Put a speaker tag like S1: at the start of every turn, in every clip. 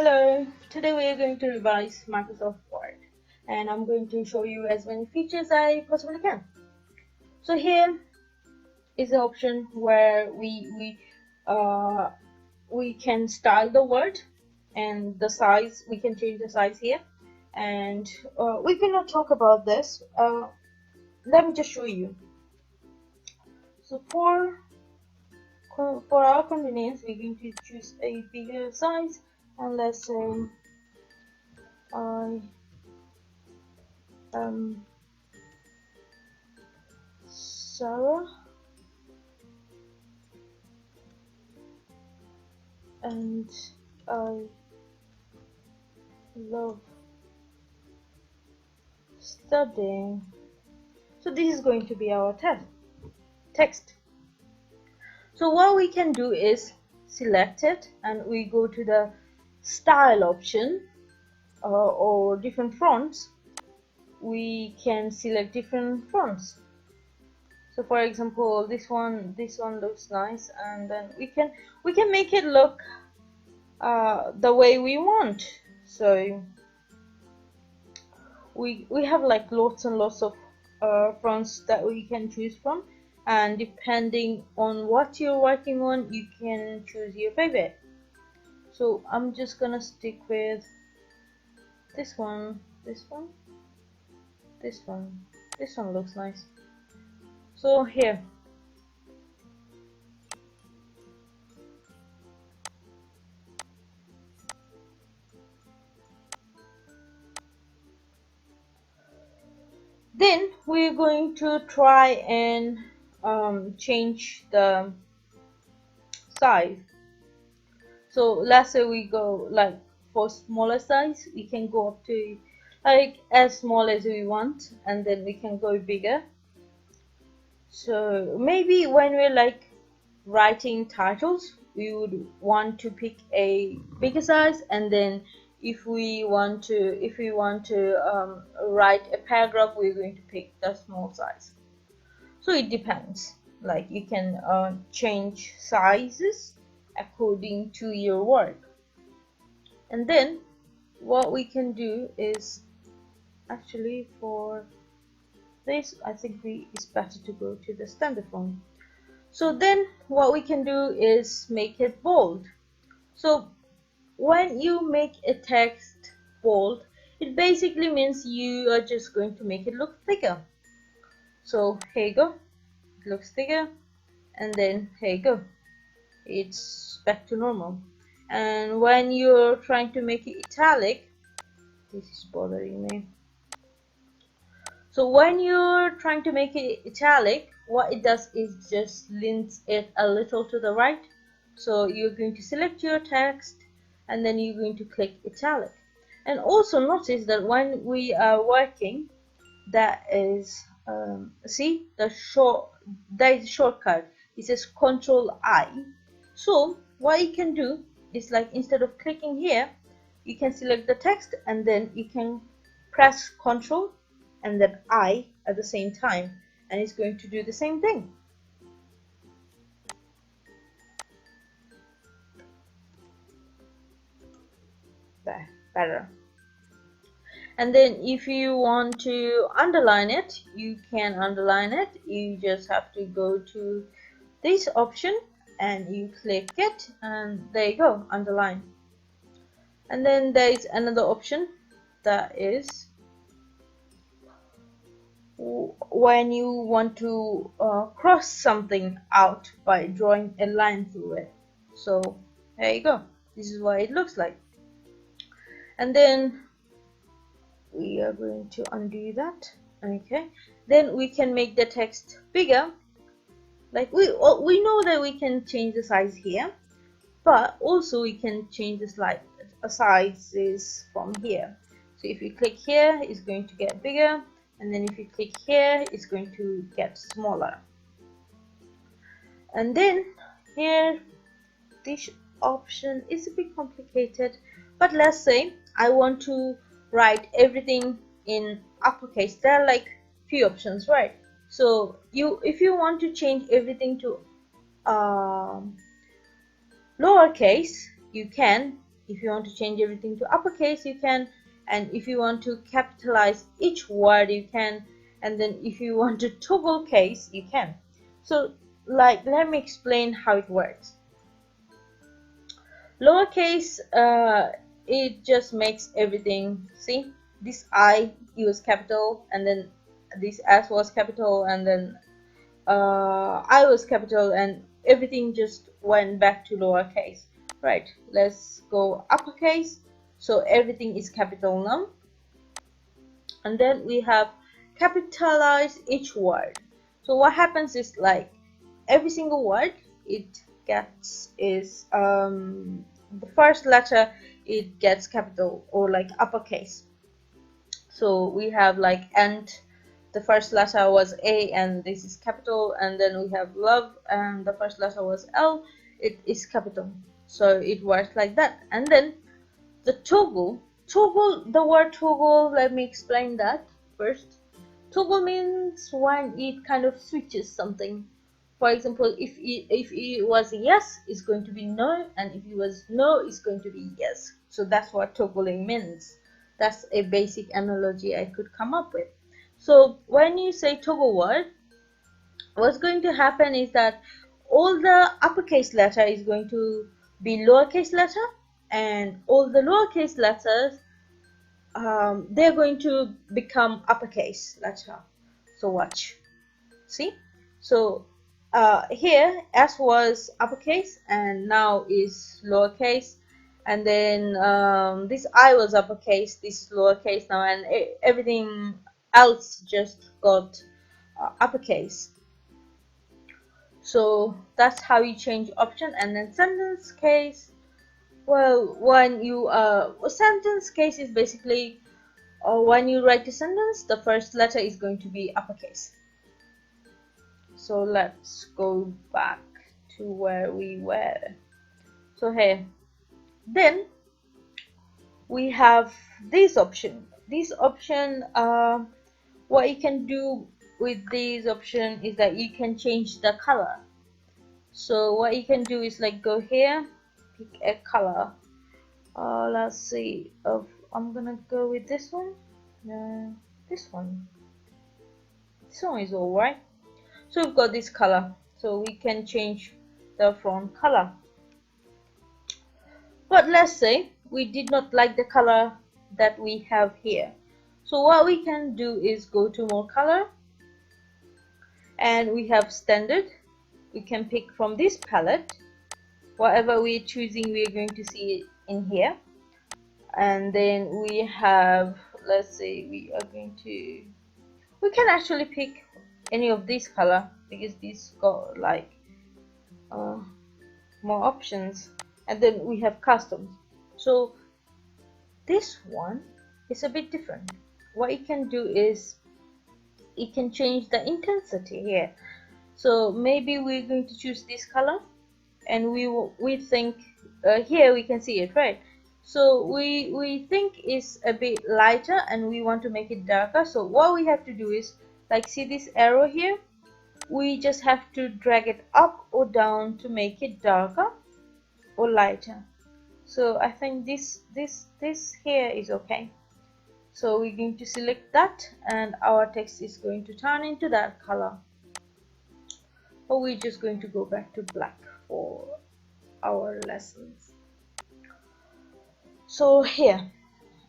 S1: Hello, today we are going to revise Microsoft Word and I'm going to show you as many features I possibly can. So here is the option where we can style the word and the size. We can change the size here, and we cannot talk about this. Let me just show you. So for our convenience, we're going to choose a bigger size, and let's say I Sarah, and I love studying. So this is going to be our text. So what we can do is select it and we go to the style option, or different fonts. We can select different fonts. So for example, this one looks nice, and then we can make it look the way we want. So we have like lots and lots of fonts that we can choose from, and depending on what you're working on, you can choose your favorite. So I'm just gonna stick with this one, this one, this one. This one looks nice. So here, then we're going to try and change the size. So let's say we go like for smaller size, we can go up to like as small as we want, and then we can go bigger. So maybe when we're like writing titles, we would want to pick a bigger size, and then if we want to write a paragraph, we're going to pick the small size. So it depends. Like you can change sizes according to your work. And then what we can do is, actually for this, I think it's better to go to the standard font. So then what we can do is make it bold. So when you make a text bold, it basically means you are just going to make it look thicker. So here you go, it looks thicker, and then here you go, it's back to normal. And when you're trying to make it italic, this is bothering me. So when you're trying to make it italic, what it does is just leans it a little to the right. So you're going to select your text and then you're going to click italic. And also notice that when we are working, that is see the there is a shortcut. It says Control I. So what you can do is, like, instead of clicking here, you can select the text and then you can press Control and then I at the same time, and it's going to do the same thing. There, better. And then if you want to underline it, you can underline it. You just have to go to this option and you click it, and there you go, underline. And then there is another option, that is when you want to cross something out by drawing a line through it. So there you go, this is what it looks like. And then we are going to undo that. Okay, then we can make the text bigger. Like we know that we can change the size here, but also we can change the sizes from here. So if you click here, it's going to get bigger, and then if you click here, it's going to get smaller. And then here, this option is a bit complicated, but let's say I want to write everything in uppercase. There are like few options, right? So if you want to change everything to lowercase, you can if you want to change everything to uppercase, you can. And if you want to capitalize each word, you can. And then if you want to toggle case, you can. So like, let me explain how it works. Lowercase, it just makes everything, see, this I, it was capital, and then this S was capital, and then I was capital, and everything just went back to lowercase. Right, let's go uppercase. So everything is capital now. And then we have capitalize each word. So what happens is, like, every single word it gets is the first letter, it gets capital or like uppercase. So we have like and, the first letter was A and this is capital, and then we have love and the first letter was L, it is capital. So it works like that. And then the toggle, the word toggle, let me explain that first. Toggle means when it kind of switches something. For example, if it was yes, it's going to be no, and if it was no, it's going to be yes. So that's what toggling means. That's a basic analogy I could come up with. So when you say toggle word, what's going to happen is that all the uppercase letter is going to be lowercase letter, and all the lowercase letters, they're going to become uppercase letter. So watch, see. So here S was uppercase and now is lowercase, and then this I was uppercase, this is lowercase now, and everything else just got uppercase. So that's how you change option. And then sentence case, well, when you sentence case is basically when you write a sentence, the first letter is going to be uppercase. So let's go back to where we were. So here, then we have this option. This option, what you can do with this option is that you can change the color. So what you can do is like go here, pick a color. Let's see. I'm gonna go with this one. This one. This one is alright. So we've got this color. So we can change the font color. But let's say we did not like the color that we have here. So what we can do is go to more color, and we have standard. We can pick from this palette. Whatever we're choosing, we're going to see it in here. And then we have, let's say we can actually pick any of this color, because this got like more options. And then we have custom. So this one is a bit different. What you can do is you can change the intensity here. So maybe we're going to choose this color, and we think here we can see it, right? So we think it's a bit lighter and we want to make it darker. So what we have to do is, like, see this arrow here, we just have to drag it up or down to make it darker or lighter. So I think this here is okay. So we're going to select that, and our text is going to turn into that color. Or we're just going to go back to black for our lessons. So here,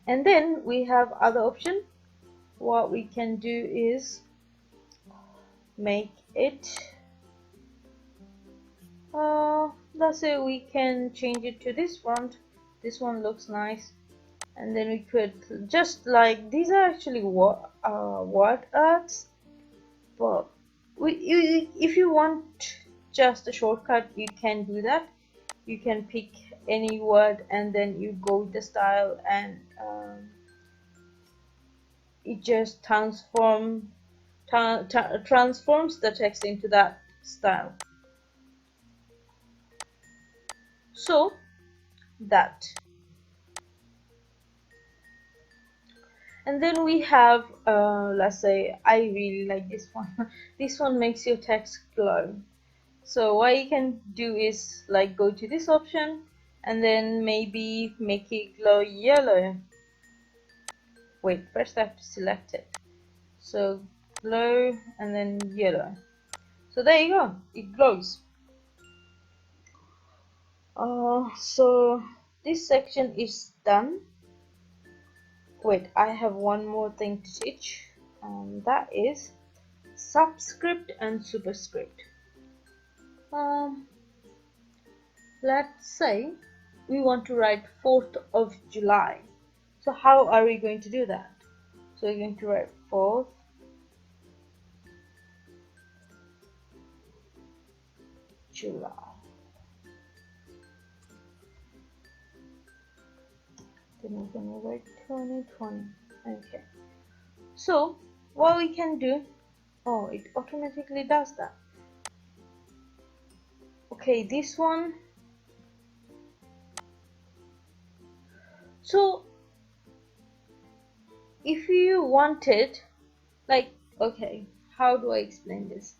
S1: and then we have other option. What we can do is make it let's say we can change it to this font. This one looks nice. And then we could just, like, these are actually word arts, but if you want just a shortcut, you can do that. You can pick any word and then you go with the style, and it just transforms the text into that style. So that. And then we have let's say I really like this one. This one makes your text glow. So what you can do is, like, go to this option, and then maybe make it glow yellow. Wait, first I have to select it. So glow and then yellow. So there you go, it glows. So this section is done. Wait, I have one more thing to teach, that is subscript and superscript. Let's say we want to write 4th of July. So how are we going to do that? So we're going to write 4th July. Then we're going to write 2020. Okay. So what we can do, oh, it automatically does that. Okay, this one. So if you wanted, like, okay, how do I explain this?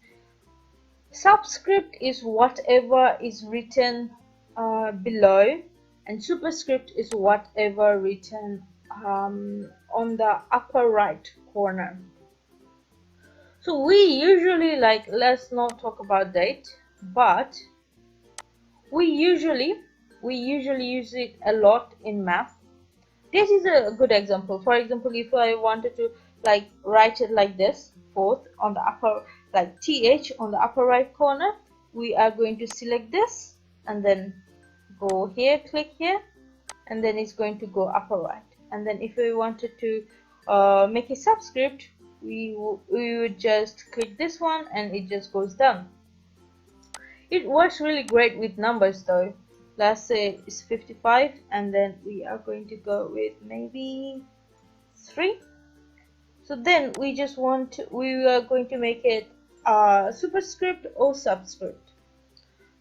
S1: Subscript is whatever is written below, and superscript is whatever written on the upper right corner. So we usually, like, let's not talk about date, but we usually use it a lot in math. This is a good example. For example, if I wanted to like write it like this, 4th on the upper, like th on the upper right corner, we are going to select this and then go here, click here, and then it's going to go upper right. And then if we wanted to make a subscript, we would just click this one and it just goes down. It works really great with numbers though. Let's say it's 55 and then we are going to go with maybe 3. So then we are going to make it superscript or subscript.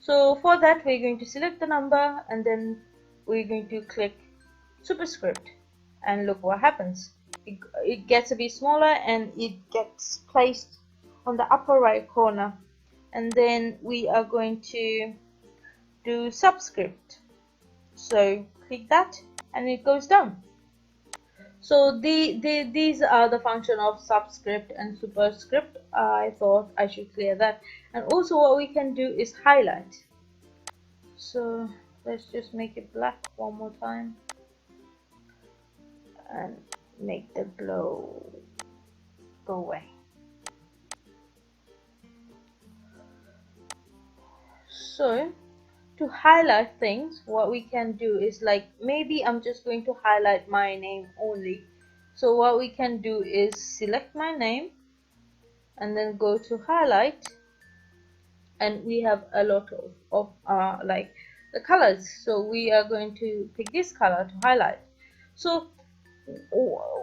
S1: So for that we're going to select the number and then we're going to click superscript, and look what happens. It gets a bit smaller and it gets placed on the upper right corner. And then we are going to do subscript, so click that and it goes down. So these are the function of subscript and superscript. I thought I should clear that. And also what we can do is highlight. So let's just make it black one more time and make the glow go away. So to highlight things, what we can do is, like, maybe I'm just going to highlight my name only. So what we can do is select my name and then go to highlight, and we have a lot of like the colors. So we are going to pick this color to highlight. So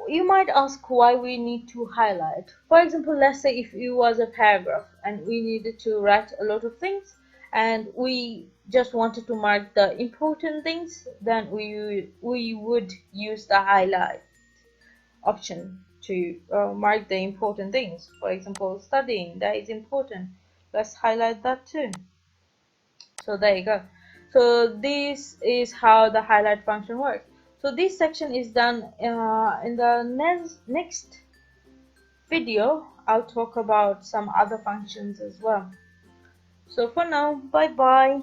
S1: you might ask why we need to highlight. For example, let's say if it was a paragraph and we needed to write a lot of things and we just wanted to mark the important things, then we would use the highlight option to mark the important things. For example, studying, that is important, let's highlight that too. So there you go. So this is how the highlight function works. So this section is done. In the next video I'll talk about some other functions as well. So for now, bye bye.